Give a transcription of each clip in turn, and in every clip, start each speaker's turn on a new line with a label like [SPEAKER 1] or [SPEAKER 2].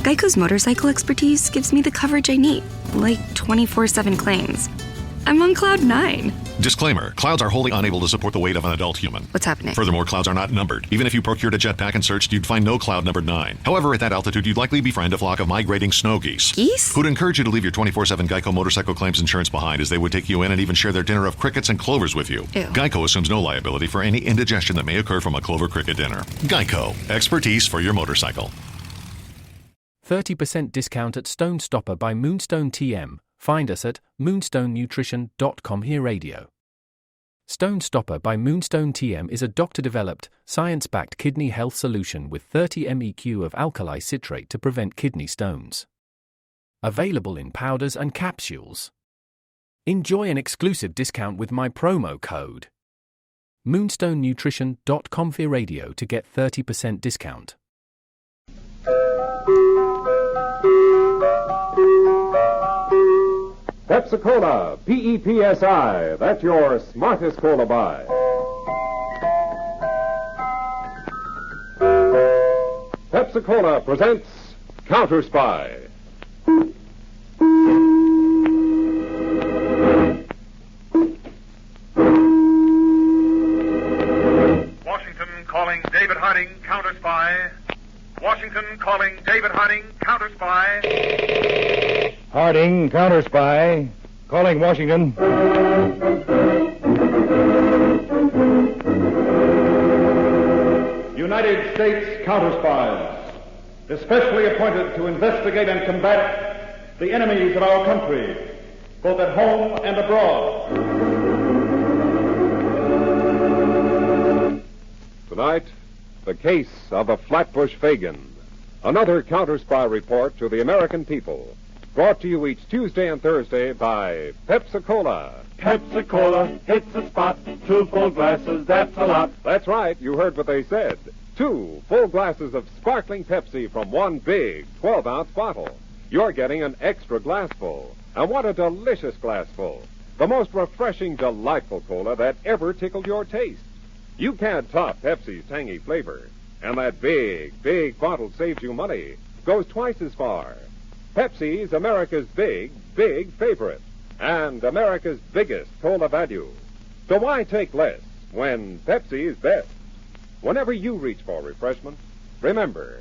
[SPEAKER 1] Geico's motorcycle expertise gives me the coverage I need, like 24/7 claims. I'm on Cloud 9.
[SPEAKER 2] Disclaimer, clouds are wholly unable to support the weight of an adult human.
[SPEAKER 1] What's happening?
[SPEAKER 2] Furthermore, clouds are not numbered. Even if you procured a jetpack and searched, you'd find no cloud numbered 9. However, at that altitude, you'd likely befriend a flock of migrating snow geese.
[SPEAKER 1] Geese?
[SPEAKER 2] Who'd encourage you to leave your 24/7 Geico motorcycle claims insurance behind, as they would take you in and even share their dinner of crickets and clovers with you.
[SPEAKER 1] Ew.
[SPEAKER 2] Geico assumes no liability for any indigestion that may occur from a clover cricket dinner. Geico. Expertise for your motorcycle.
[SPEAKER 3] 30% discount at Stone Stopper by Moonstone TM. Find us at moonstonenutrition.com. Here radio. Stone Stopper by Moonstone TM is a doctor-developed, science-backed kidney health solution with 30 MEq of alkali citrate to prevent kidney stones. Available in powders and capsules. Enjoy an exclusive discount with my promo code moonstonenutrition.com. Here radio to get 30% discount.
[SPEAKER 4] Pepsi-Cola, P-E-P-S-I, that's your smartest cola buy. Pepsi-Cola presents Counter Spy.
[SPEAKER 5] Washington calling David Harding, Counter Spy. Washington calling David Harding, Counter Spy.
[SPEAKER 6] Harding, Counter Spy. Calling Washington.
[SPEAKER 4] United States Counter Spies, especially appointed to investigate and combat the enemies of our country, both at home and abroad. Tonight, the case of the Flatbush Fagin. Another Counter Spy report to the American people. Brought to you each Tuesday and Thursday by Pepsi-Cola.
[SPEAKER 7] Pepsi-Cola hits the spot. 2 full glasses, that's a lot.
[SPEAKER 4] That's right, you heard what they said. 2 full glasses of sparkling Pepsi from one big 12-ounce bottle. You're getting an extra glassful. And what a delicious glassful. The most refreshing, delightful cola that ever tickled your taste. You can't top Pepsi's tangy flavor. And that big bottle saves you money. Goes twice as far. Pepsi's America's big favorite. And America's biggest cola value. So why take less when Pepsi is best? Whenever you reach for refreshment, remember,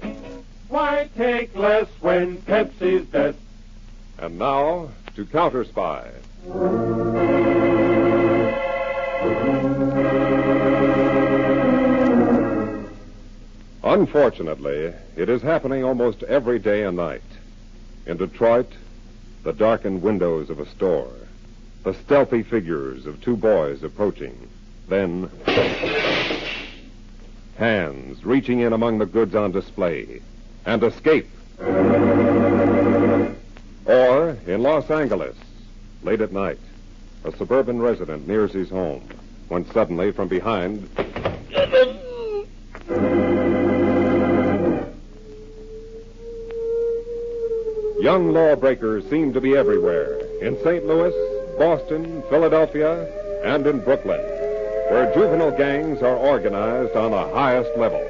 [SPEAKER 7] Why take less when Pepsi's best?
[SPEAKER 4] And now, to Counter Spy. Unfortunately, it is happening almost every day and night. In Detroit, the darkened windows of a store, the stealthy figures of 2 boys approaching, then hands reaching in among the goods on display, and escape. Or in Los Angeles, late at night, a suburban resident nears his home, when suddenly from behind... Young lawbreakers seem to be everywhere. In St. Louis, Boston, Philadelphia, and in Brooklyn, where juvenile gangs are organized on the highest level.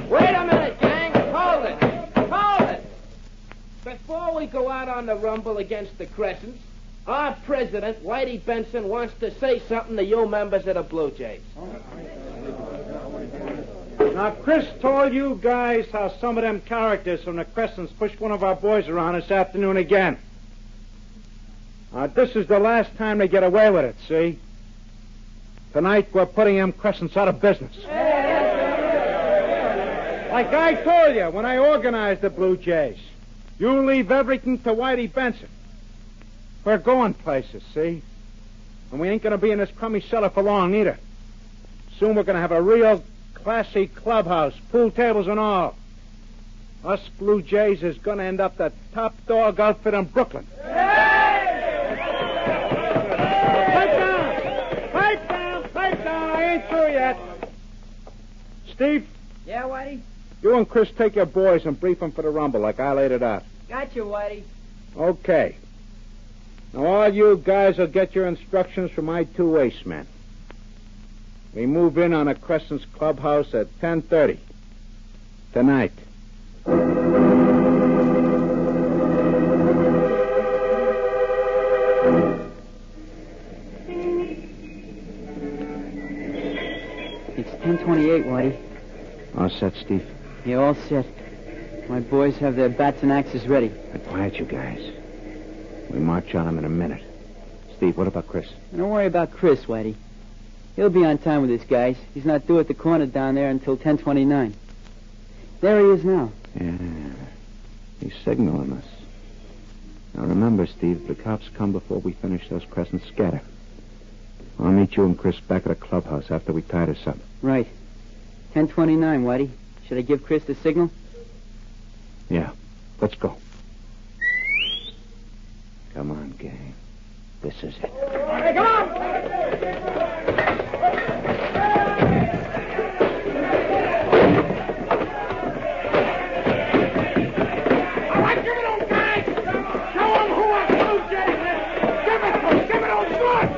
[SPEAKER 8] Wait a minute, gang. Hold it. Before we go out on the rumble against the Crescents, our president, Whitey Benson, wants to say something to you members of the Blue Jays.
[SPEAKER 6] Now, Chris told you guys how some of them characters from the Crescents pushed one of our boys around this afternoon again. Now, this is the last time they get away with it, see? Tonight, we're putting them Crescents out of business. Like I told you when I organized the Blue Jays, you leave everything to Whitey Benson. We're going places, see? And we ain't going to be in this crummy cellar for long, either. Soon we're going to have a real classy clubhouse, pool tables and all. Us Blue Jays is going to end up the top dog outfit in Brooklyn. Pipe down, I ain't through yet. Steve?
[SPEAKER 8] Yeah, Whitey?
[SPEAKER 6] You and Chris take your boys and brief them for the rumble like I laid it out.
[SPEAKER 8] Got you, Whitey.
[SPEAKER 6] Okay. Now, all you guys will get your instructions from my two ace men. We move in on a Crescent's clubhouse at 10:30 tonight.
[SPEAKER 9] It's 10:28, Whitey.
[SPEAKER 6] All set, Steve?
[SPEAKER 9] You're all set. My boys have their bats and axes ready.
[SPEAKER 6] Now, quiet, you guys. We march on them in a minute. Steve, what about Chris?
[SPEAKER 9] Don't worry about Chris, Whitey. He'll be on time with his guys. He's not due at the corner down there until 10:29. There he is now.
[SPEAKER 6] Yeah. He's signaling us. Now, remember, Steve, the cops come before we finish those Crescents scatter. I'll meet you and Chris back at the clubhouse after we tie this up.
[SPEAKER 9] Right. 10:29, Whitey. Should I give Chris the signal?
[SPEAKER 6] Yeah. Let's go. Come on, gang. This is it.
[SPEAKER 8] Hey, come on! All right, give it on, guys! Show them who our Blue Jays is! Give it on good!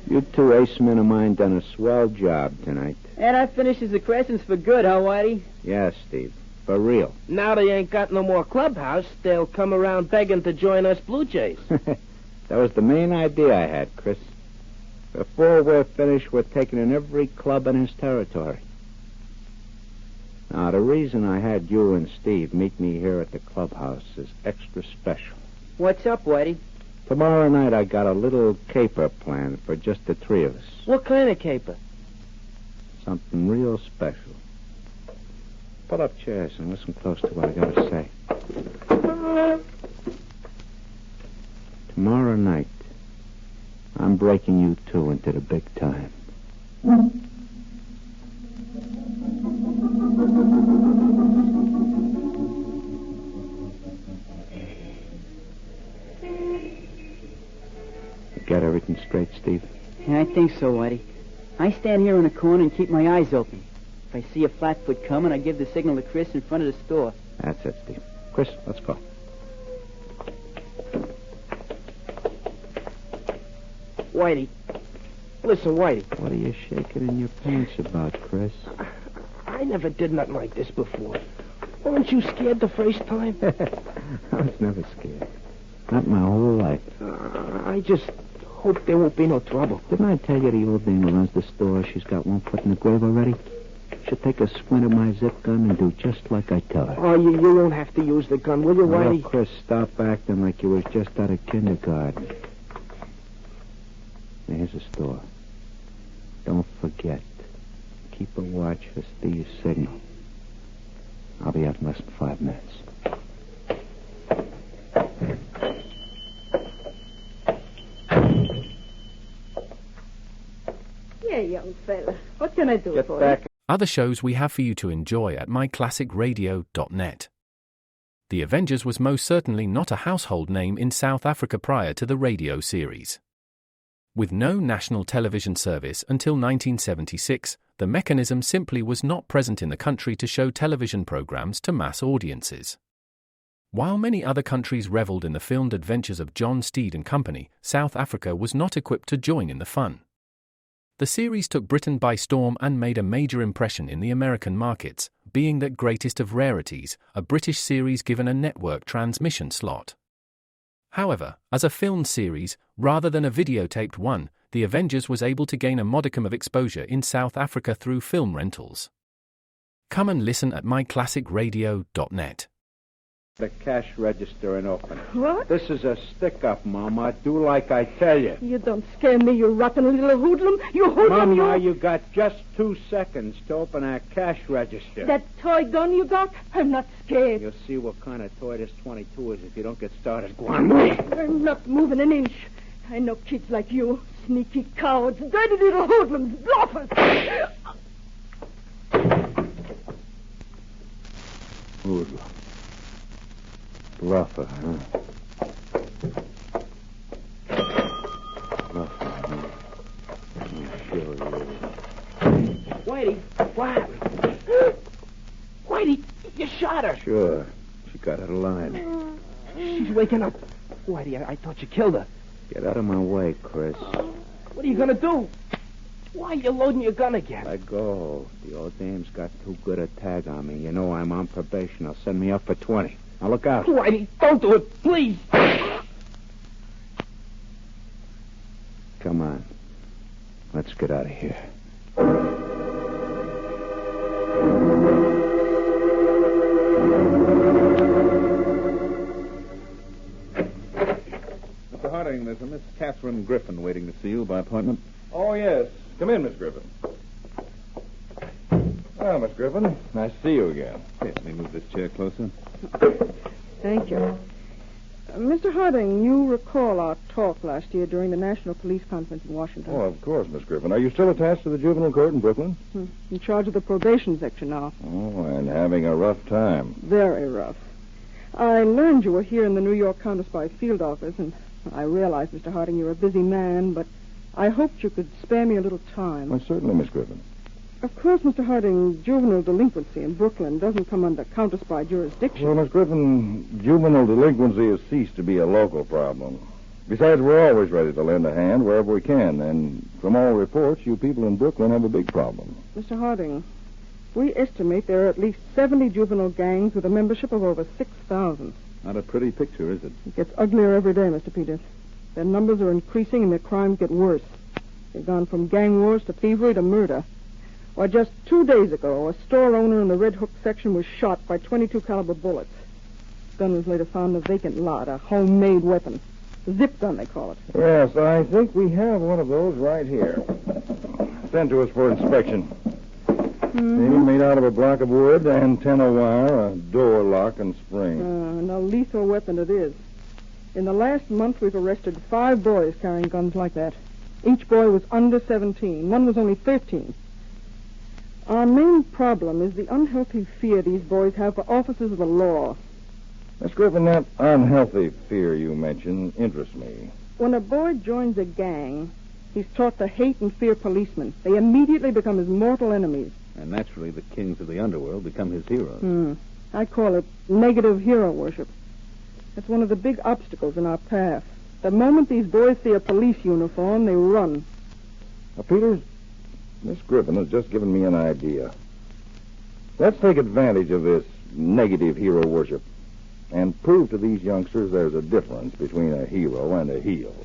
[SPEAKER 6] You two ace men of mine done a swell job tonight.
[SPEAKER 9] And that finishes the Crescents for good, huh, Whitey?
[SPEAKER 6] Yeah, Steve. For real.
[SPEAKER 8] Now they ain't got no more clubhouse, they'll come around begging to join us Blue Jays.
[SPEAKER 6] That was the main idea I had, Chris. Before we're finished, we're taking in every club in his territory. Now, the reason I had you and Steve meet me here at the clubhouse is extra special.
[SPEAKER 9] What's up, Whitey?
[SPEAKER 6] Tomorrow night I got a little caper planned for just the three of us.
[SPEAKER 8] What kind of caper?
[SPEAKER 6] Something real special. Pull up chairs and listen close to what I got to say. Tomorrow night, I'm breaking you two into the big time. Got everything straight, Steve?
[SPEAKER 9] Yeah, I think so, Whitey. I stand here in a corner and keep my eyes open. If I see a flatfoot coming, I give the signal to Chris in front of the store.
[SPEAKER 6] That's it, Steve. Chris, let's go.
[SPEAKER 8] Whitey. Listen, Whitey.
[SPEAKER 6] What are you shaking in your pants about, Chris?
[SPEAKER 8] I never did nothing like this before. Weren't you scared the first time?
[SPEAKER 6] I was never scared. Not my whole life.
[SPEAKER 8] I just hope there won't be no trouble.
[SPEAKER 6] Didn't I tell you the old dame who runs the store, she's got one foot in the grave already? She'll take a squint at my zip gun and do just like I tell her.
[SPEAKER 8] Oh, you won't have to use the gun, will you, Whitey?
[SPEAKER 6] Oh, Chris, stop acting like you was just out of kindergarten. Now, here's the store. Don't forget. Keep a watch for Steve's signal. I'll be out in less than 5 minutes.
[SPEAKER 10] Yeah, young fella. What can I do
[SPEAKER 6] Get
[SPEAKER 10] for
[SPEAKER 6] back.
[SPEAKER 10] you?
[SPEAKER 3] Other shows we have for you to enjoy at myclassicradio.net. The Avengers was most certainly not a household name in South Africa prior to the radio series. With no national television service until 1976, the mechanism simply was not present in the country to show television programs to mass audiences. While many other countries reveled in the filmed adventures of John Steed and company, South Africa was not equipped to join in the fun. The series took Britain by storm and made a major impression in the American markets, being that greatest of rarities, a British series given a network transmission slot. However, as a filmed series, rather than a videotaped one, The Avengers was able to gain a modicum of exposure in South Africa through film rentals. Come and listen at myclassicradio.net.
[SPEAKER 6] The cash register and open.
[SPEAKER 10] What?
[SPEAKER 6] This is a stick-up, Mama. Do like I tell you.
[SPEAKER 10] You don't scare me, you rotten little hoodlum. You hoodlum,
[SPEAKER 6] Mama,
[SPEAKER 10] you...
[SPEAKER 6] you got just 2 seconds to open our cash register.
[SPEAKER 10] That toy gun you got? I'm not scared.
[SPEAKER 6] You'll see what kind of toy this 22 is if you don't get started. Go on, move.
[SPEAKER 10] I'm not moving an inch. I know kids like you. Sneaky cowards, dirty little hoodlums, bluffers.
[SPEAKER 6] Hoodlum. Bluffer, huh? Bluffer, huh? Oh,
[SPEAKER 8] Whitey, what happened? Whitey, you shot her.
[SPEAKER 6] Sure. She got out of line.
[SPEAKER 8] She's waking up. Whitey, I thought you killed her.
[SPEAKER 6] Get out of my way, Chris.
[SPEAKER 8] What are you going to do? Why are you loading your gun again?
[SPEAKER 6] Let go. The old dame's got too good a tag on me. You know I'm on probation. They'll send me up for 20. Now look out.
[SPEAKER 8] Whitey, don't do it, please.
[SPEAKER 6] Come on. Let's get out of here.
[SPEAKER 11] Mr. Harding, there's a Miss Catherine Griffin waiting to see you by appointment.
[SPEAKER 12] Oh, yes. Come in, Miss Griffin. Well, Miss Griffin, nice to see you again.
[SPEAKER 11] Here, let me move this chair closer.
[SPEAKER 10] Thank you. Mr. Harding, you recall our talk last year during the National Police Conference in Washington.
[SPEAKER 12] Oh, of course, Miss Griffin. Are you still attached to the juvenile court in Brooklyn?
[SPEAKER 10] In charge of the probation section now.
[SPEAKER 12] Oh, and having a rough time.
[SPEAKER 10] Very rough. I learned you were here in the New York Counter-Spy field office, and I realize, Mr. Harding, you're a busy man, but I hoped you could spare me a little time.
[SPEAKER 12] Well, certainly, Miss Griffin.
[SPEAKER 10] Of course, Mr. Harding, juvenile delinquency in Brooklyn doesn't come under counter-spy jurisdiction.
[SPEAKER 12] Well, Miss Griffin, juvenile delinquency has ceased to be a local problem. Besides, we're always ready to lend a hand wherever we can, and from all reports, you people in Brooklyn have a big problem.
[SPEAKER 10] Mr. Harding, we estimate there are at least 70 juvenile gangs with a membership of over 6,000.
[SPEAKER 11] Not a pretty picture, is it?
[SPEAKER 10] It gets uglier every day, Mr. Peters. Their numbers are increasing and their crimes get worse. They've gone from gang wars to thievery to murder. Why, just 2 days ago, a store owner in the Red Hook section was shot by .22 caliber bullets. The gun was later found in a vacant lot, a homemade weapon. A zip gun, they call it.
[SPEAKER 12] Yes, I think we have one of those right here. Sent to us for inspection.
[SPEAKER 10] Mm-hmm.
[SPEAKER 12] Made out of a block of wood, antenna wire, a door lock, and spring.
[SPEAKER 10] And a lethal weapon it is. In the last month, we've arrested 5 boys carrying guns like that. Each boy was under 17. One was only 13. Our main problem is the unhealthy fear these boys have for officers of the law.
[SPEAKER 12] Miss Griffin, that unhealthy fear you mentioned interests me.
[SPEAKER 10] When a boy joins a gang, he's taught to hate and fear policemen. They immediately become his mortal enemies.
[SPEAKER 11] And naturally, the kings of the underworld become his heroes.
[SPEAKER 10] I call it negative hero worship. That's one of the big obstacles in our path. The moment these boys see a police uniform, they run.
[SPEAKER 12] Now, Peters, Miss Griffin has just given me an idea. Let's take advantage of this negative hero worship and prove to these youngsters there's a difference between a hero and a heel.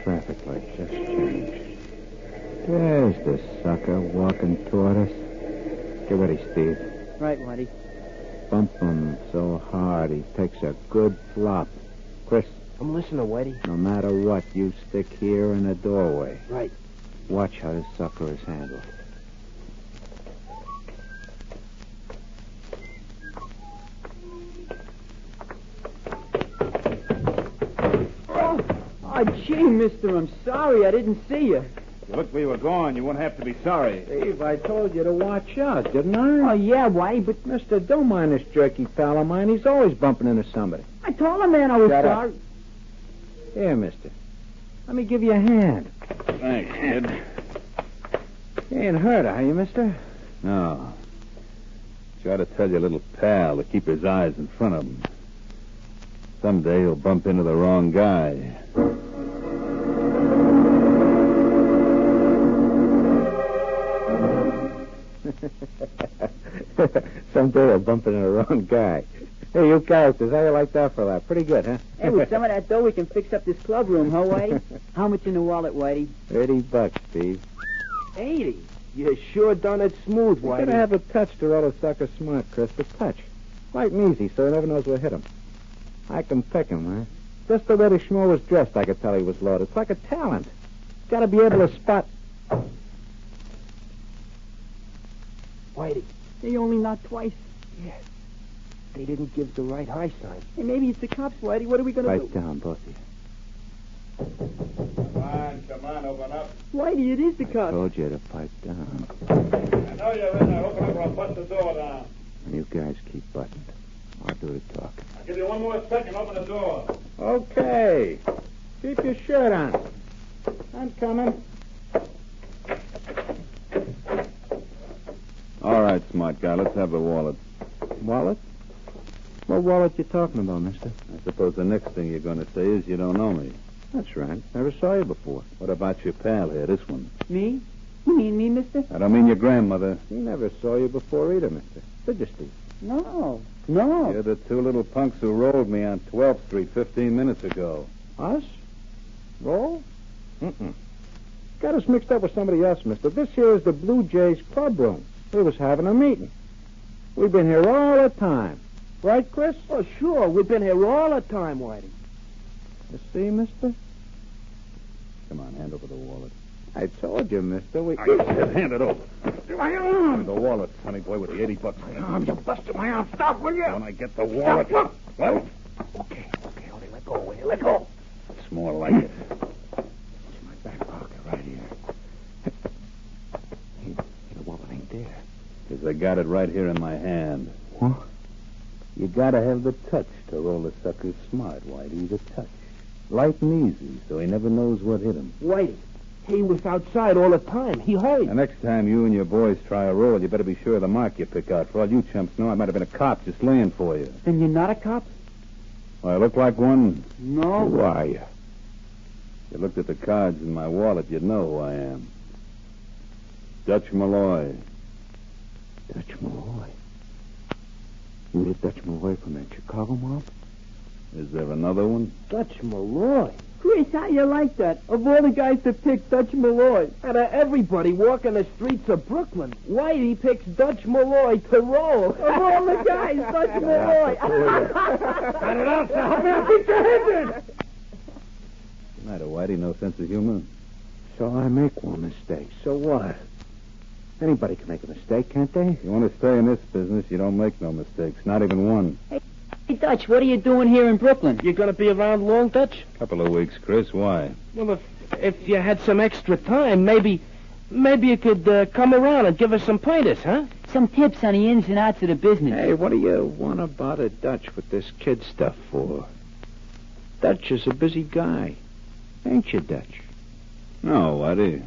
[SPEAKER 6] Traffic light just changed. There's the sucker walking toward us. Get ready, Steve.
[SPEAKER 9] Right, Whitey.
[SPEAKER 6] Bump him so hard he takes a good flop. Chris,
[SPEAKER 8] I'm listening, Whitey.
[SPEAKER 6] no matter what, you stick here in the doorway.
[SPEAKER 8] Right.
[SPEAKER 6] Watch how this sucker is handled.
[SPEAKER 9] Oh, gee, mister, I'm sorry. I didn't see you.
[SPEAKER 11] You looked where you were going. You won't have to be sorry.
[SPEAKER 6] Steve, I told you to watch out, didn't I?
[SPEAKER 9] Oh, yeah, Whitey, but
[SPEAKER 6] Mister, don't mind this jerky pal of mine. He's always bumping into somebody.
[SPEAKER 9] I told the man I was
[SPEAKER 6] Shut up.
[SPEAKER 9] sorry.
[SPEAKER 6] Here, mister. Let me give you a hand.
[SPEAKER 11] Thanks, kid.
[SPEAKER 6] You ain't hurt, are you, mister?
[SPEAKER 11] No. Try to tell your little pal to keep his eyes in front of him. Someday he'll bump into the wrong guy.
[SPEAKER 6] Someday I'll bump into the wrong guy. Hey, you characters, how you like that for that? Pretty good, huh?
[SPEAKER 9] Hey, with some of that dough, we can fix up this club room, huh, Whitey? How much in the wallet, Whitey?
[SPEAKER 6] $30, Steve.
[SPEAKER 8] 80. You sure done it smooth,
[SPEAKER 6] You
[SPEAKER 8] Whitey.
[SPEAKER 6] gotta have a touch to roll a sucker smart, Chris. A touch. Light and easy, so he never knows what hit him. I can pick him, huh? Just the way the schmo was dressed, I could tell he was loaded. It's like a talent. Gotta be able to spot...
[SPEAKER 8] Whitey.
[SPEAKER 9] They only knocked twice.
[SPEAKER 8] Yeah. They didn't give the right high sign.
[SPEAKER 9] Hey, maybe it's the cops, Whitey. What are we going to do?
[SPEAKER 6] Pipe down, both of you.
[SPEAKER 12] Come on, open up.
[SPEAKER 9] Whitey, it is the cops.
[SPEAKER 6] Told you to pipe down.
[SPEAKER 12] I know you're in there. Open up or I'll bust the door down.
[SPEAKER 6] You guys keep buttoned. I'll do
[SPEAKER 11] we're talking.
[SPEAKER 7] I'll give you one more second. Open the door.
[SPEAKER 6] Okay. Keep your shirt on. I'm coming.
[SPEAKER 11] All right, smart guy. Let's have the wallet.
[SPEAKER 6] Wallet? What wallet you talking about, mister?
[SPEAKER 11] I suppose the next thing you're going to say is you don't know me.
[SPEAKER 6] That's right. Never saw you before.
[SPEAKER 11] What about your pal here, this one?
[SPEAKER 9] Me? You mean me, mister?
[SPEAKER 11] I don't mean your grandmother.
[SPEAKER 6] He never saw you before either, mister. Did you, Steve?
[SPEAKER 9] No.
[SPEAKER 11] You're the two little punks who rolled me on 12th Street 15 minutes ago.
[SPEAKER 6] Us? Roll? Mm-mm. Got us mixed up with somebody else, mister. This here is the Blue Jays club room. We was having a meeting. We've been here all the time. Right, Chris?
[SPEAKER 8] Oh, sure. We've been here all the time, Whitey.
[SPEAKER 6] You see, mister?
[SPEAKER 11] Come on, hand over the wallet.
[SPEAKER 6] I told you, mister.
[SPEAKER 11] I said hand it over.
[SPEAKER 6] My arm!
[SPEAKER 11] The wallet, sonny boy, with the $80.
[SPEAKER 6] My arm, you busted my arm. Stop, will you?
[SPEAKER 11] When I get the wallet...
[SPEAKER 6] Stop.
[SPEAKER 11] Well,
[SPEAKER 6] Okay, Odie, let go, will you? Let go.
[SPEAKER 11] it's more like it.
[SPEAKER 6] It's my back pocket right here. Hey, the wallet ain't there.
[SPEAKER 11] Because I got it right here in my hand.
[SPEAKER 6] What?
[SPEAKER 11] You gotta have the touch to roll a sucker smart, Whitey. The touch. Light and easy, so he never knows what hit him.
[SPEAKER 8] Whitey, he was outside all the time. He hurried.
[SPEAKER 11] The next time you and your boys try a roll, you better be sure of the mark you pick out. For all you chumps know, I might have been a cop just laying for you.
[SPEAKER 9] Then you're not a cop?
[SPEAKER 11] Well, I look like one.
[SPEAKER 9] No.
[SPEAKER 11] Who are you? If you looked at the cards in my wallet, you'd know who I am. Dutch Malloy.
[SPEAKER 6] Dutch Malloy. You the Dutch Malloy from that Chicago mob?
[SPEAKER 11] Is there another one?
[SPEAKER 8] Dutch Malloy.
[SPEAKER 9] Chris, how you like that? Of all the guys to pick, Dutch Malloy.
[SPEAKER 8] Out of everybody walking the streets of Brooklyn, Whitey picks Dutch Malloy to roll.
[SPEAKER 9] Of all the guys, Dutch Malloy.
[SPEAKER 6] Cut it out, sir. Help me, I'll beat your head in.
[SPEAKER 11] What's the matter, Whitey? No sense of humor?
[SPEAKER 6] So I make one mistake. So what? Anybody can make a mistake, can't they?
[SPEAKER 11] You want to stay in this business, you don't make no mistakes. Not even one.
[SPEAKER 9] Hey, Dutch, what are you doing here in Brooklyn?
[SPEAKER 8] You gonna be around long, Dutch?
[SPEAKER 11] Couple of weeks, Chris. Why?
[SPEAKER 8] Well, if you had some extra time, maybe you could come around and give us some pointers, huh?
[SPEAKER 9] Some tips on the ins and outs of the business.
[SPEAKER 6] Hey, what do you want to bother Dutch with this kid stuff for? Dutch is a busy guy. Ain't you, Dutch?
[SPEAKER 11] No, Whitey.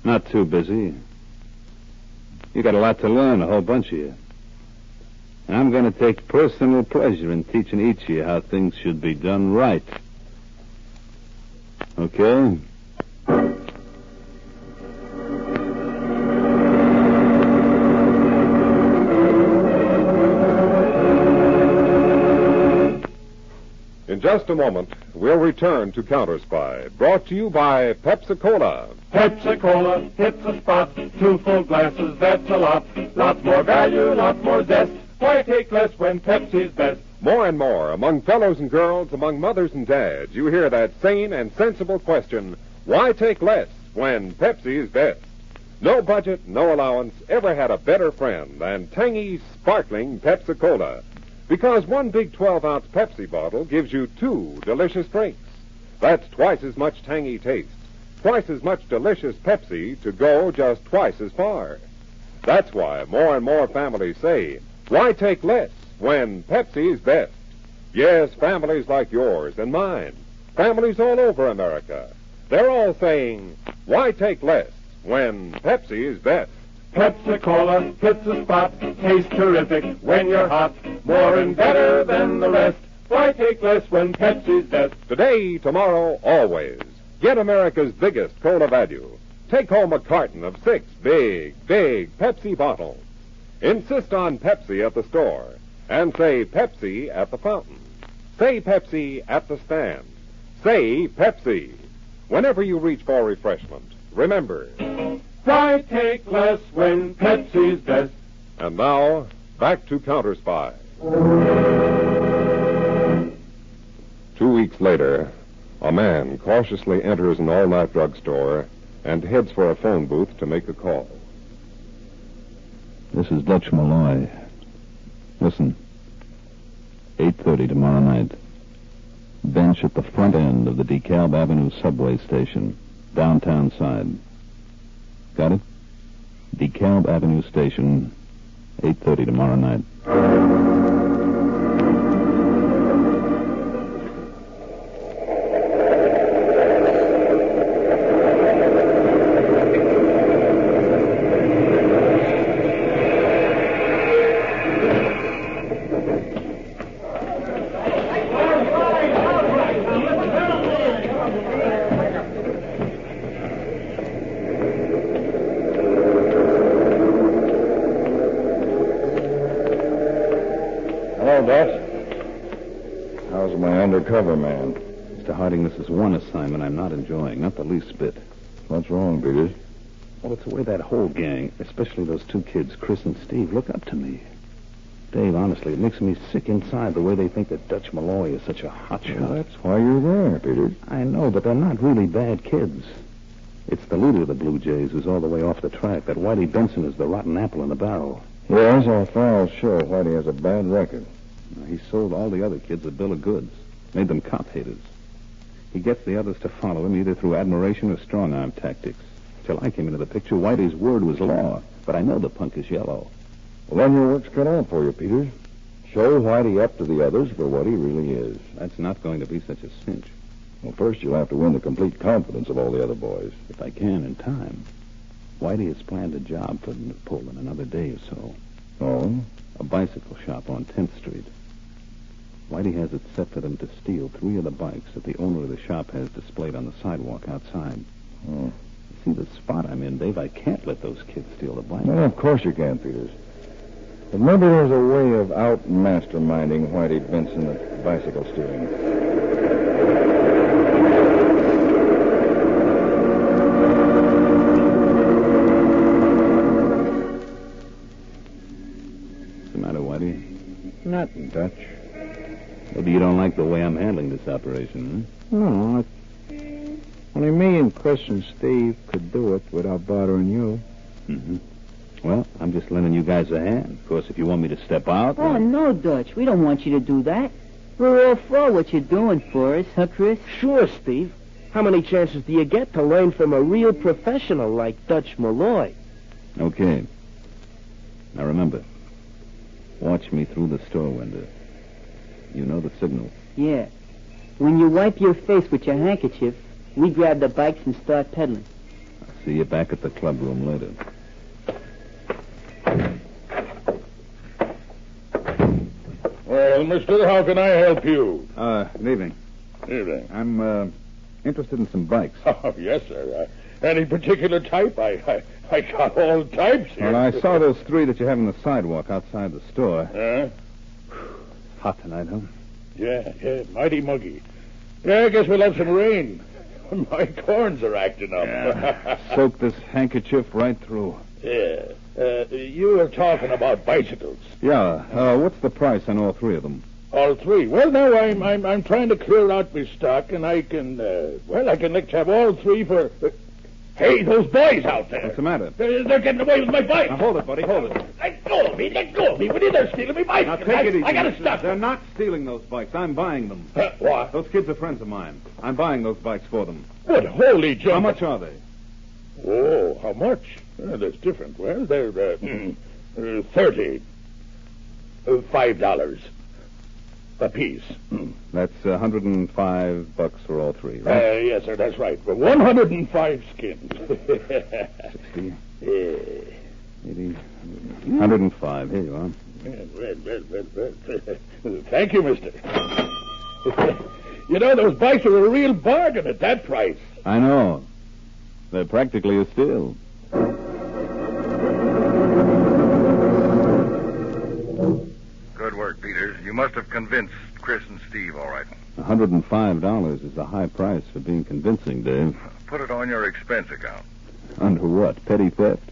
[SPEAKER 11] Not too busy. You got a lot to learn, a whole bunch of you. And I'm going to take personal pleasure in teaching each of you how things should be done right. Okay?
[SPEAKER 4] In just a moment, we'll return to Counter Spy, brought to you by Pepsi-Cola.
[SPEAKER 7] Pepsi-Cola hits the spot. 2 full glasses, that's a lot. Lots more value, lots more zest. Why take less when Pepsi's best?
[SPEAKER 4] More and more, among fellows and girls, among mothers and dads, you hear that sane and sensible question, why take less when Pepsi is best? No budget, no allowance ever had a better friend than tangy, sparkling Pepsi-Cola. Because one big 12-ounce Pepsi bottle gives you 2 delicious drinks. That's twice as much tangy taste, twice as much delicious Pepsi to go just twice as far. That's why more and more families say, why take less when Pepsi is best? Yes, families like yours and mine, families all over America, they're all saying, why take less when Pepsi is best?
[SPEAKER 7] Pepsi-Cola hits the spot. Tastes terrific when you're hot. More and better than the rest. Why take less when Pepsi's best?
[SPEAKER 4] Today, tomorrow, always. Get America's biggest cola value. Take home a carton of 6 big Pepsi bottles. Insist on Pepsi at the store. And say Pepsi at the fountain. Say Pepsi at the stand. Say Pepsi. Whenever you reach for refreshment, remember...
[SPEAKER 7] Why take less when Pepsi's best?
[SPEAKER 4] And now, back to Counter Spy. 2 weeks later, a man cautiously enters an all-night drugstore and heads for a phone booth to make a call.
[SPEAKER 11] This is Dutch Malloy. Listen. 8:30 tomorrow night. Bench at the front end of the DeKalb Avenue subway station, downtown side. Got it? DeKalb Avenue Station, 8:30 tomorrow night.
[SPEAKER 12] Hello, Dutch. How's my undercover man?
[SPEAKER 11] Mr. Harding, this is one assignment I'm not enjoying, not the least bit.
[SPEAKER 12] What's wrong, Peters?
[SPEAKER 11] Well, it's the way that whole gang, especially those two kids, Chris and Steve, look up to me. Dave, honestly, it makes me sick inside the way they think that Dutch Malloy is such a hotshot.
[SPEAKER 12] Well, that's why you're there, Peters.
[SPEAKER 11] I know, but they're not really bad kids. It's the leader of the Blue Jays who's all the way off the track. That Whitey Benson is the rotten apple in the barrel.
[SPEAKER 12] Yes, our files show Whitey has a bad record.
[SPEAKER 11] He sold all the other kids a bill of goods, made them cop haters. He gets the others to follow him either through admiration or strong-arm tactics. Till I came into the picture, Whitey's word was law, but I know the punk is yellow.
[SPEAKER 12] Well, then your work's cut out for you, Peters. Show Whitey up to the others for what he really is.
[SPEAKER 11] That's not going to be such a cinch.
[SPEAKER 12] Well, first you'll have to win the complete confidence of all the other boys.
[SPEAKER 11] If I can, in time. Whitey has planned a job for them to pull in another day or so.
[SPEAKER 12] Oh?
[SPEAKER 11] A bicycle shop on 10th Street. Whitey has it set for them to steal 3 of the bikes that the owner of the shop has displayed on the sidewalk outside.
[SPEAKER 12] Oh.
[SPEAKER 11] See the spot I'm in, Dave? I can't let those kids steal the bikes.
[SPEAKER 12] Well, of course you can, Peters. But maybe there's a way of out-masterminding Whitey Benson at bicycle stealing.
[SPEAKER 11] What's the matter, Whitey?
[SPEAKER 6] Nothing, Dutch.
[SPEAKER 11] Maybe you don't like the way I'm handling this operation, huh?
[SPEAKER 6] No, only me and Chris and Steve could do it without bothering you.
[SPEAKER 11] Mm-hmm. Well, I'm just lending you guys a hand. Of course, if you want me to step out...
[SPEAKER 9] Oh, no, Dutch. We don't want you to do that. We're all for what you're doing for us, huh, Chris?
[SPEAKER 8] Sure, Steve. How many chances do you get to learn from a real professional like Dutch Malloy?
[SPEAKER 11] Okay. Now remember, watch me through the store window. You know the signal.
[SPEAKER 9] Yeah. When you wipe your face with your handkerchief, we grab the bikes and start pedaling.
[SPEAKER 11] I'll see you back at the club room later.
[SPEAKER 13] Well, mister, how can I help you?
[SPEAKER 11] Good evening.
[SPEAKER 13] Evening.
[SPEAKER 11] I'm, interested in some bikes.
[SPEAKER 13] Oh, yes, sir. Any particular type? I got all types here.
[SPEAKER 11] Well, I saw those 3 that you have on the sidewalk outside the store.
[SPEAKER 13] Huh?
[SPEAKER 11] Hot tonight, huh?
[SPEAKER 13] Yeah, mighty muggy. Yeah, I guess we'll have some rain. My corns are acting up.
[SPEAKER 11] Yeah. Soak this handkerchief right through.
[SPEAKER 13] Yeah. You were talking about bicycles.
[SPEAKER 11] Yeah. What's the price on all 3 of them?
[SPEAKER 13] All 3? Well, now I'm trying to clear out my stock, and I can I can have all 3 for. Hey, those boys out there!
[SPEAKER 11] What's the matter?
[SPEAKER 13] They're getting away with my bike.
[SPEAKER 11] Now hold it, buddy. Hold it.
[SPEAKER 13] Let go of me! Let go of me! What are they stealing me bike?
[SPEAKER 11] Now take it easy.
[SPEAKER 13] I gotta stop.
[SPEAKER 11] They're not stealing those bikes. I'm buying them.
[SPEAKER 13] What?
[SPEAKER 11] Those kids are friends of mine. I'm buying those bikes for them.
[SPEAKER 13] What holy junk?
[SPEAKER 11] How much are they?
[SPEAKER 13] Oh, how much? That's different. Well, they're 30. $5 a piece.
[SPEAKER 11] That's $105 for all 3, right?
[SPEAKER 13] Yes, sir, that's right. For 105 skins.
[SPEAKER 11] 60. 80. 105. Here you are.
[SPEAKER 13] Well. Thank you, mister. You know, those bikes are a real bargain at that price.
[SPEAKER 11] I know. They're practically a steal.
[SPEAKER 5] Good work, Peters. You must have convinced Chris and Steve all right.
[SPEAKER 11] $105 is a high price for being convincing, Dave.
[SPEAKER 5] Put it on your expense account.
[SPEAKER 11] Under what? Petty theft?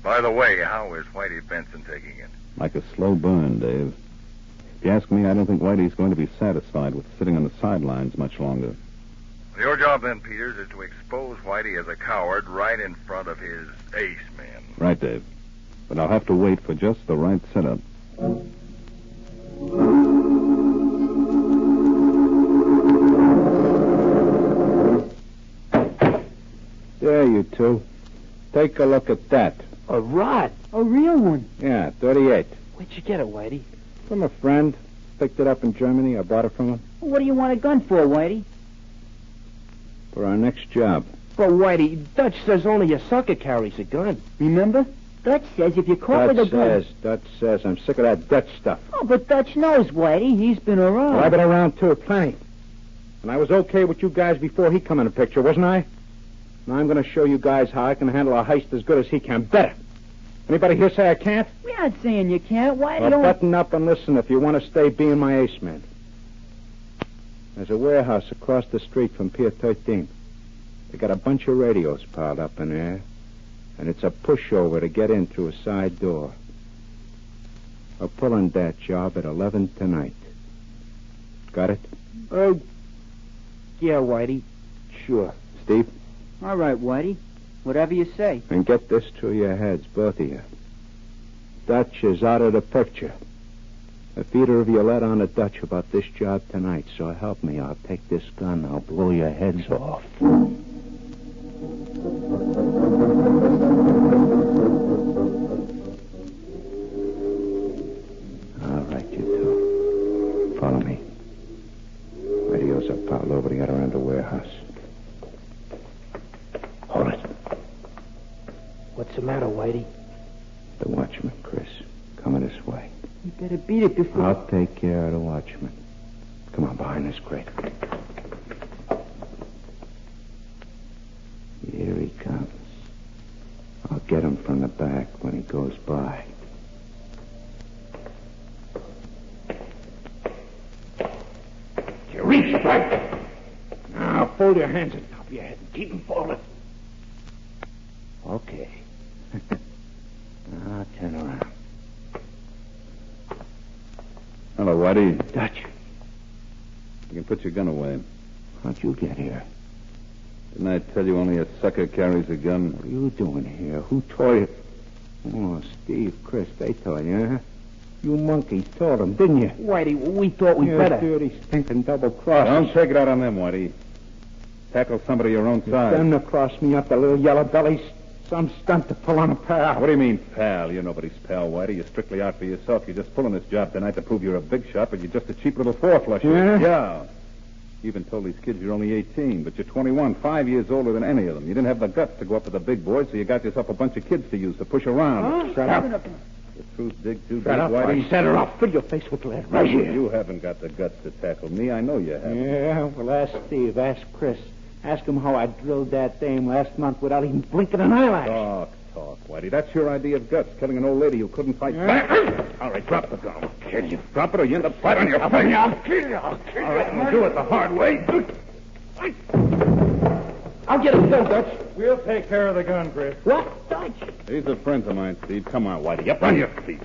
[SPEAKER 5] By the way, how is Whitey Benson taking it?
[SPEAKER 11] Like a slow burn, Dave. If you ask me, I don't think Whitey's going to be satisfied with sitting on the sidelines much longer.
[SPEAKER 5] Your job then, Peters, is to expose Whitey as a coward right in front of his ace man.
[SPEAKER 11] Right, Dave. But I'll have to wait for just the right setup.
[SPEAKER 6] There, you two. Take a look at that.
[SPEAKER 8] A rod?
[SPEAKER 9] A real one?
[SPEAKER 6] Yeah, 38.
[SPEAKER 8] Where'd you get it, Whitey?
[SPEAKER 6] From a friend. Picked it up in Germany. I bought it from him.
[SPEAKER 9] What do you want a gun for, Whitey?
[SPEAKER 6] For our next job.
[SPEAKER 8] But, Whitey, Dutch says only a sucker carries a gun.
[SPEAKER 9] Remember? Dutch says if you're caught with a gun...
[SPEAKER 6] Dutch says. I'm sick of that Dutch stuff.
[SPEAKER 9] Oh, but Dutch knows, Whitey. He's been around.
[SPEAKER 6] Well, I've been around, too, plenty. And I was okay with you guys before he come in the picture, wasn't I? Now I'm going to show you guys how I can handle a heist as good as he can. Better. Anybody here say I can't?
[SPEAKER 9] We're not saying you can't. Why
[SPEAKER 6] Well,
[SPEAKER 9] don't...
[SPEAKER 6] button up and listen if you want to stay being my ace man. There's a warehouse across the street from Pier 13. They got a bunch of radios piled up in there, and it's a pushover to get in through a side door. We're pulling that job at 11 tonight. Got it?
[SPEAKER 8] Oh, yeah, Whitey. Sure.
[SPEAKER 6] Steve?
[SPEAKER 9] All right, Whitey. Whatever you say.
[SPEAKER 6] And get this through your heads, both of you. Dutch is out of the picture. If either of you let on to Dutch about this job tonight, so help me, I'll take this gun, I'll blow your heads off. All right, you two. Follow me. Radios are piled over the other end of the warehouse. Hold it.
[SPEAKER 8] What's the matter, Whitey?
[SPEAKER 6] The watchman, Chris. Coming this way.
[SPEAKER 9] You better beat it before...
[SPEAKER 6] I'll take care of the watchman. Come on, behind this crate. Here he comes. I'll get him from the back when he goes by.
[SPEAKER 13] You reach, right? Now, fold your hands on top of your head and keep them folded.
[SPEAKER 6] Okay. Now, turn around.
[SPEAKER 11] Hello, Whitey.
[SPEAKER 6] Dutch.
[SPEAKER 11] You can put your gun away.
[SPEAKER 6] How'd you get here?
[SPEAKER 11] Didn't I tell you only a sucker carries a gun?
[SPEAKER 6] What are you doing here? Who told you? Oh, Steve, Chris, they told you, huh? You monkeys told them, didn't you?
[SPEAKER 8] Whitey, we thought we
[SPEAKER 6] You
[SPEAKER 8] better.
[SPEAKER 6] dirty, stinking double-crossers.
[SPEAKER 11] Don't take it out on them, Whitey. Tackle somebody your own size.
[SPEAKER 6] Them to cross me up, the little yellow bellies. Some stunt to pull on a pal.
[SPEAKER 11] What do you mean, pal? You're nobody's pal, Whitey. You're strictly out for yourself. You're just pulling this job tonight to prove you're a big shot, but you're just a cheap little four-flusher.
[SPEAKER 6] Yeah?
[SPEAKER 11] Yeah. You even told these kids you're only 18, but you're 21, 5 years older than any of them. You didn't have the guts to go up to the big boys, so you got yourself a bunch of kids to use to push around.
[SPEAKER 8] Huh? Shut up.
[SPEAKER 11] The truth dig too deep,
[SPEAKER 6] Shut up,
[SPEAKER 11] Whitey.
[SPEAKER 6] I set her off. Fill your face with lead. Right here.
[SPEAKER 11] You haven't got the guts to tackle me. I know you haven't.
[SPEAKER 6] Yeah, well, ask Steve. Ask Chris. Ask him how I drilled that dame last month without even blinking an eyelash.
[SPEAKER 11] Talk, Whitey. That's your idea of guts, killing an old lady who couldn't fight back. All right, drop the gun. I'll kill you. Drop it or you end up flat on your face.
[SPEAKER 6] I'll kill you. I'll kill you.
[SPEAKER 11] All right, we'll do it the hard way.
[SPEAKER 8] I'll get him done, Dutch.
[SPEAKER 13] We'll take care of the gun, Chris.
[SPEAKER 8] What? Dutch?
[SPEAKER 11] These are friends of mine, Steve. Come on, Whitey. Up on your feet.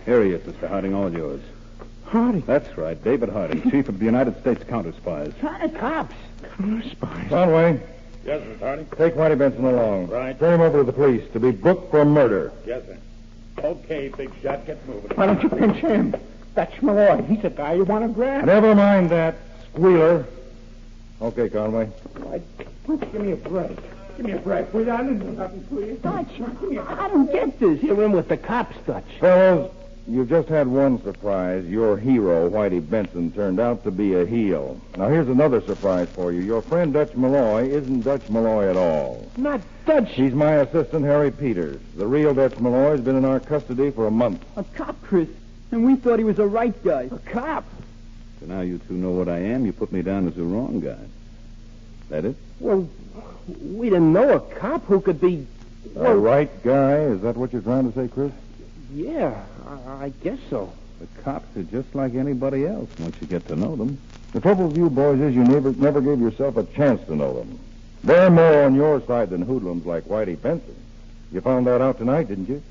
[SPEAKER 11] Here he is, Mr. Harding, all yours.
[SPEAKER 6] Harding?
[SPEAKER 11] That's right, David Harding, chief of the United States Counter Spies.
[SPEAKER 8] Cops.
[SPEAKER 6] Spies.
[SPEAKER 13] Conway,
[SPEAKER 7] Yes, Mr. Harding.
[SPEAKER 13] take Whitey Benson along.
[SPEAKER 7] Right.
[SPEAKER 13] Turn him over to the police to be booked for murder.
[SPEAKER 7] Yes, sir. Okay, big shot, get moving.
[SPEAKER 6] Why don't you pinch him? Dutch Malloy. He's a guy you want to grab.
[SPEAKER 13] Never mind that, squealer. Okay, Conway.
[SPEAKER 6] Why don't you give me a break? Give me a break, will you? I didn't do nothing to you.
[SPEAKER 9] Dutch, I don't get this.
[SPEAKER 8] You're in with the cops, Dutch.
[SPEAKER 12] Fellows, you've just had one surprise. Your hero, Whitey Benson, turned out to be a heel. Now, here's another surprise for you. Your friend Dutch Malloy isn't Dutch Malloy at all.
[SPEAKER 8] Not Dutch.
[SPEAKER 12] He's my assistant, Harry Peters. The real Dutch Malloy's been in our custody for a month.
[SPEAKER 9] A cop, Chris. And we thought he was a right guy.
[SPEAKER 8] A cop.
[SPEAKER 11] So now you two know what I am. You put me down as the wrong guy. That it?
[SPEAKER 8] Well, we didn't know a cop who could be...
[SPEAKER 12] A right guy? Is that what you're trying to say, Chris?
[SPEAKER 8] Yeah, I guess so.
[SPEAKER 11] The cops are just like anybody else once you get to know them.
[SPEAKER 12] The trouble with you boys is you never gave yourself a chance to know them. They're more on your side than hoodlums like Whitey Benson. You found that out tonight, didn't you?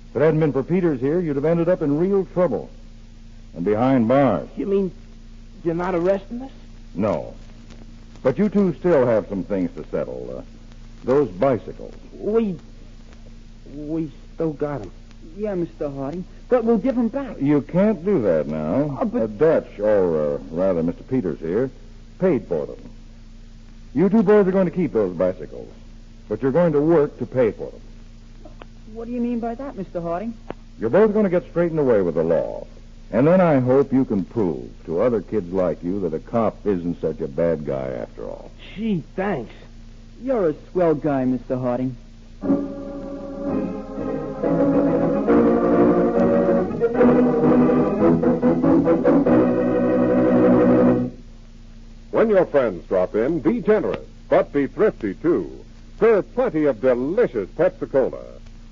[SPEAKER 12] If it hadn't been for Peters here, you'd have ended up in real trouble. And behind bars.
[SPEAKER 8] You mean you're not arresting us?
[SPEAKER 12] No. But you two still have some things to settle. Those bicycles.
[SPEAKER 8] We still got him.
[SPEAKER 9] Yeah, Mr. Harding. But we'll give him back.
[SPEAKER 12] You can't do that now.
[SPEAKER 9] Oh, but-
[SPEAKER 12] Dutch, or rather Mr. Peters here, paid for them. You two boys are going to keep those bicycles. But you're going to work to pay for them.
[SPEAKER 9] What do you mean by that, Mr. Harding?
[SPEAKER 12] You're both going to get straightened away with the law. And then I hope you can prove to other kids like you that a cop isn't such a bad guy after all.
[SPEAKER 8] Gee, thanks.
[SPEAKER 9] You're a swell guy, Mr. Harding.
[SPEAKER 4] When your friends drop in, be generous, but be thrifty, too. serve plenty of delicious Pepsi-Cola.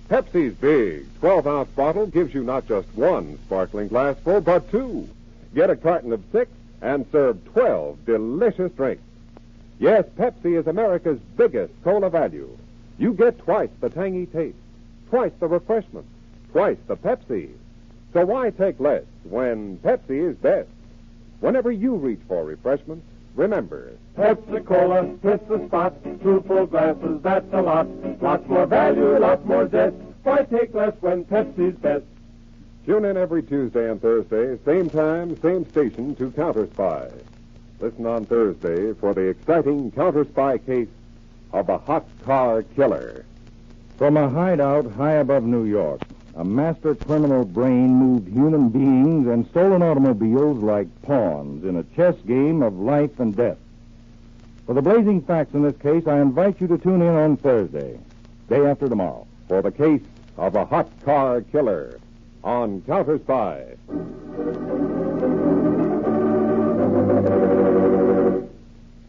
[SPEAKER 4] Pepsi's big 12-ounce bottle gives you not just one sparkling glassful, but two. Get a carton of 6 and serve 12 delicious drinks. Yes, Pepsi is America's biggest cola value. You get twice the tangy taste, twice the refreshment, twice the Pepsi. So why take less when Pepsi is best? Whenever you reach for refreshment, remember,
[SPEAKER 7] Pepsi-Cola hits the spot. 2 full glasses, that's a lot. Lots more value, lots more zest. Why take less when Pepsi's best?
[SPEAKER 4] tune in every Tuesday and Thursday, same time, same station, to Counter Spy. Listen on Thursday for the exciting Counter Spy case of the Hot Car Killer.
[SPEAKER 12] From a hideout high above New York, a master criminal brain moved human beings and stolen automobiles like pawns in a chess game of life and death. For the blazing facts in this case, I invite you to tune in on Thursday, day after tomorrow,
[SPEAKER 4] for the case of a Hot Car Killer on Counter Spy.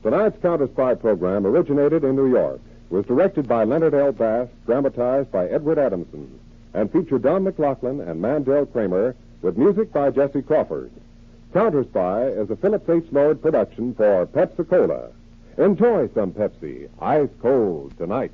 [SPEAKER 4] Tonight's Counter Spy program originated in New York, was directed by Leonard L. Bass, dramatized by Edward Adamson, and featured Don McLaughlin and Mandel Kramer, with music by Jesse Crawford. Counter Spy is a Phillips H. Lord production for Pepsi-Cola. Enjoy some Pepsi, ice cold tonight.